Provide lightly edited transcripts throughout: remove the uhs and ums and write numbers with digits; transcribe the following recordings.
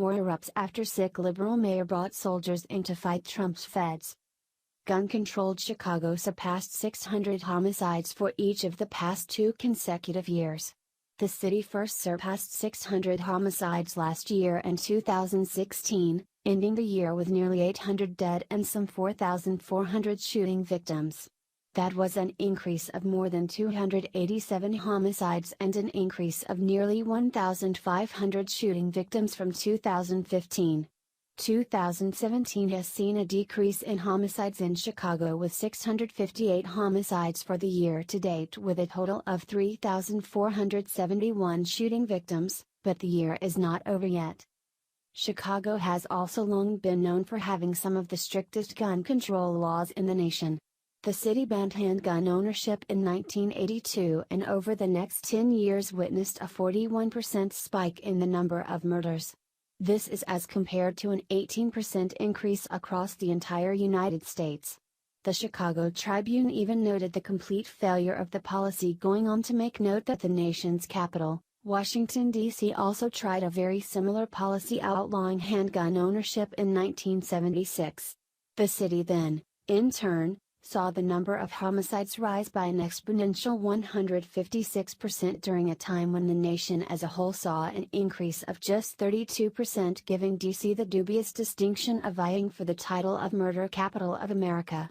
war erupts after sick liberal mayor brought soldiers in to fight Trump's feds. Gun-controlled Chicago surpassed 600 homicides for each of the past 2 consecutive years. The city first surpassed 600 homicides last year in 2016, ending the year with nearly 800 dead and some 4,400 shooting victims. That was an increase of more than 287 homicides and an increase of nearly 1,500 shooting victims from 2015. 2017 has seen a decrease in homicides in Chicago with 658 homicides for the year to date with a total of 3,471 shooting victims, but the year is not over yet. Chicago has also long been known for having some of the strictest gun control laws in the nation. The city banned handgun ownership in 1982 and over the next 10 years witnessed a 41% spike in the number of murders. This is as compared to an 18% increase across the entire United States. The Chicago Tribune even noted the complete failure of the policy, going on to make note that the nation's capital, Washington, D.C. also tried a very similar policy outlawing handgun ownership in 1976. The city then, in turn, saw the number of homicides rise by an exponential 156% during a time when the nation as a whole saw an increase of just 32%, giving D.C. the dubious distinction of vying for the title of murder capital of America.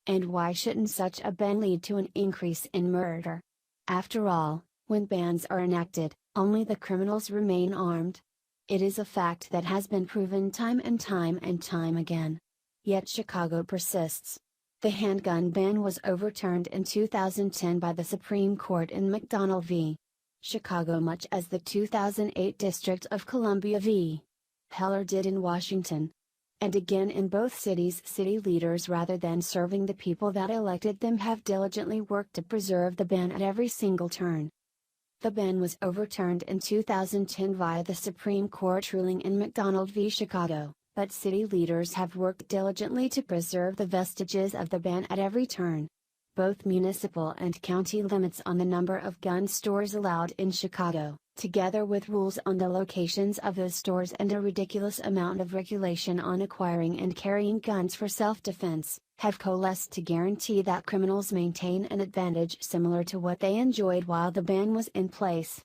And why shouldn't such a ban lead to an increase in murder? After all, when bans are enacted, only the criminals remain armed. It is a fact that has been proven time and time again. Yet Chicago persists. The handgun ban was overturned in 2010 by the Supreme Court in McDonald v. Chicago, much as the 2008 District of Columbia v. Heller did in Washington. And again in both cities, city leaders, rather than serving the people that elected them, have diligently worked to preserve the ban at every single turn. The ban was overturned in 2010 via the Supreme Court ruling in McDonald v. Chicago. But city leaders have worked diligently to preserve the vestiges of the ban at every turn. Both municipal and county limits on the number of gun stores allowed in Chicago, together with rules on the locations of those stores and a ridiculous amount of regulation on acquiring and carrying guns for self-defense, have coalesced to guarantee that criminals maintain an advantage similar to what they enjoyed while the ban was in place.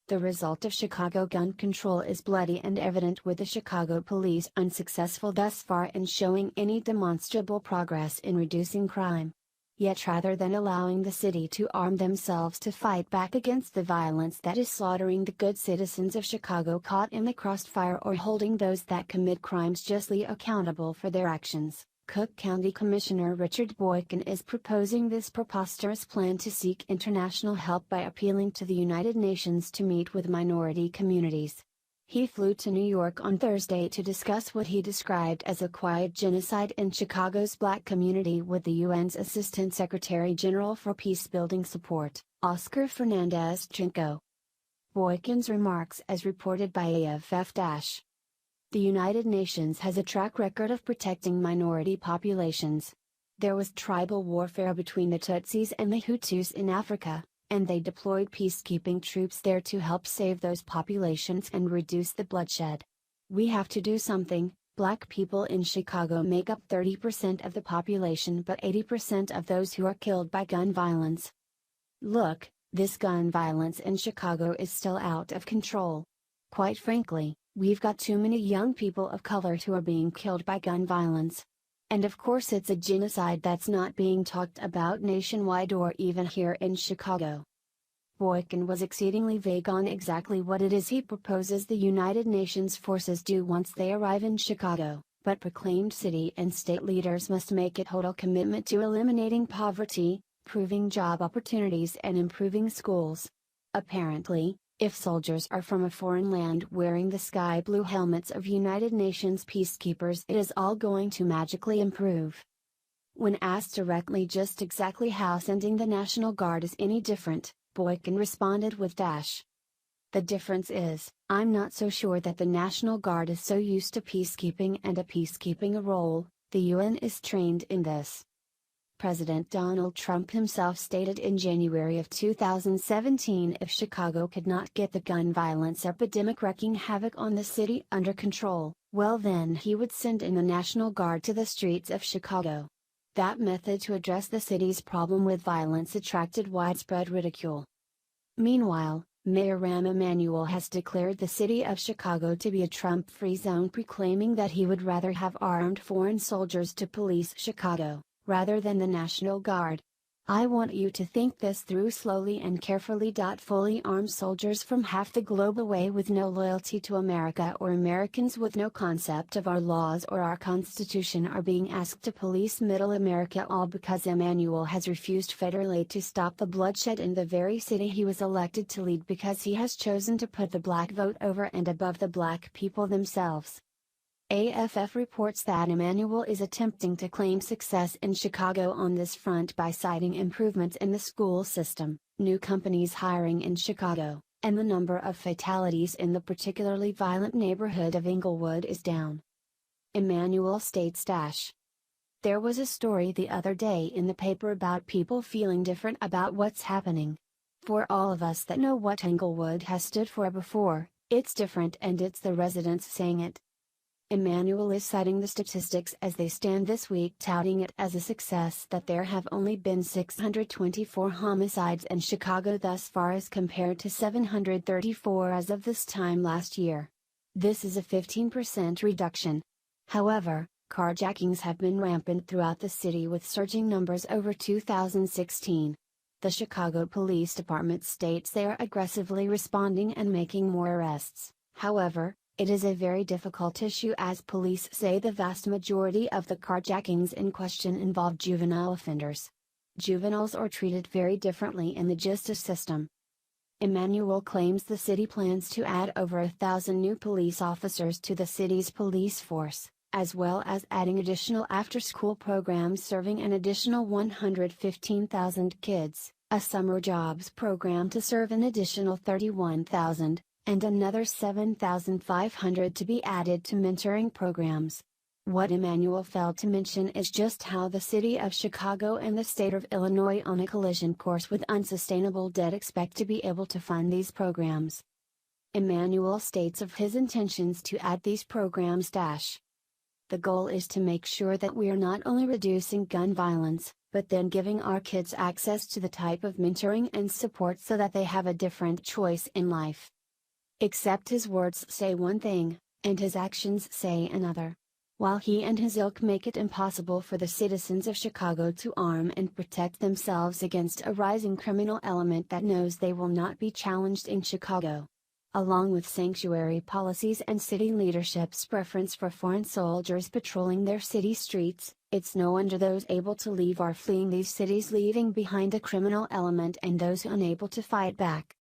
The result of Chicago gun control is bloody and evident, with the Chicago police unsuccessful thus far in showing any demonstrable progress in reducing crime. Yet rather than allowing the city to arm themselves to fight back against the violence that is slaughtering the good citizens of Chicago caught in the crossfire, or holding those that commit crimes justly accountable for their actions, Cook County Commissioner Richard Boykin is proposing this preposterous plan to seek international help by appealing to the United Nations to meet with minority communities. He flew to New York on Thursday to discuss what he described as a quiet genocide in Chicago's Black community with the UN's Assistant Secretary General for Peacebuilding Support, Oscar Fernandez-Trinco. Boykin's remarks, as reported by AFF-. The United Nations has a track record of protecting minority populations. There was tribal warfare between the Tutsis and the Hutus in Africa, and they deployed peacekeeping troops there to help save those populations and reduce the bloodshed. We have to do something. Black people in Chicago make up 30% of the population, but 80% of those who are killed by gun violence. Look, this gun violence in Chicago is still out of control. Quite frankly, we've got too many young people of color who are being killed by gun violence. And of course it's a genocide that's not being talked about nationwide or even here in Chicago. Boykin was exceedingly vague on exactly what it is he proposes the United Nations forces do once they arrive in Chicago, but proclaimed city and state leaders must make a total commitment to eliminating poverty, improving job opportunities and improving schools. Apparently, if soldiers are from a foreign land wearing the sky blue helmets of United Nations peacekeepers, it is all going to magically improve. When asked directly just exactly how sending the National Guard is any different, Boykin responded with "The difference is, I'm not so sure that the National Guard is so used to peacekeeping and a peacekeeping role, the UN is trained in this. President Donald Trump himself stated in January of 2017 if Chicago could not get the gun violence epidemic wreaking havoc on the city under control, well then he would send in the National Guard to the streets of Chicago. That method to address the city's problem with violence attracted widespread ridicule. Meanwhile, Mayor Rahm Emanuel has declared the city of Chicago to be a Trump-free zone, proclaiming that he would rather have armed foreign soldiers to police Chicago, rather than the National Guard. I want you to think this through slowly and carefully. Fully armed soldiers from half the globe away with no loyalty to America or Americans with no concept of our laws or our Constitution are being asked to police Middle America, all because Emanuel has refused federally to stop the bloodshed in the very city he was elected to lead, because he has chosen to put the black vote over and above the black people themselves. AFF reports that Emanuel is attempting to claim success in Chicago on this front by citing improvements in the school system, new companies hiring in Chicago, and the number of fatalities in the particularly violent neighborhood of Inglewood is down. Emanuel states There was a story the other day in the paper about people feeling different about what's happening. For all of us that know what Inglewood has stood for before, it's different, and it's the residents saying it. Emanuel is citing the statistics as they stand this week, touting it as a success that there have only been 624 homicides in Chicago thus far as compared to 734 as of this time last year. This is a 15% reduction. However, carjackings have been rampant throughout the city with surging numbers over 2016. The Chicago Police Department states they are aggressively responding and making more arrests. However, it is a very difficult issue, as police say the vast majority of the carjackings in question involve juvenile offenders. Juveniles are treated very differently in the justice system. Emanuel claims the city plans to add over 1,000 new police officers to the city's police force, as well as adding additional after-school programs serving an additional 115,000 kids, a summer jobs program to serve an additional 31,000, and another 7,500 to be added to mentoring programs. What Emanuel failed to mention is just how the city of Chicago and the state of Illinois, on a collision course with unsustainable debt, expect to be able to fund these programs. Emanuel states of his intentions to add these programs. The goal is to make sure that we are not only reducing gun violence, but then giving our kids access to the type of mentoring and support so that they have a different choice in life. Except his words say one thing, and his actions say another. While he and his ilk make it impossible for the citizens of Chicago to arm and protect themselves against a rising criminal element that knows they will not be challenged in Chicago. Along with sanctuary policies and city leadership's preference for foreign soldiers patrolling their city streets, it's no wonder those able to leave are fleeing these cities, leaving behind a criminal element and those unable to fight back.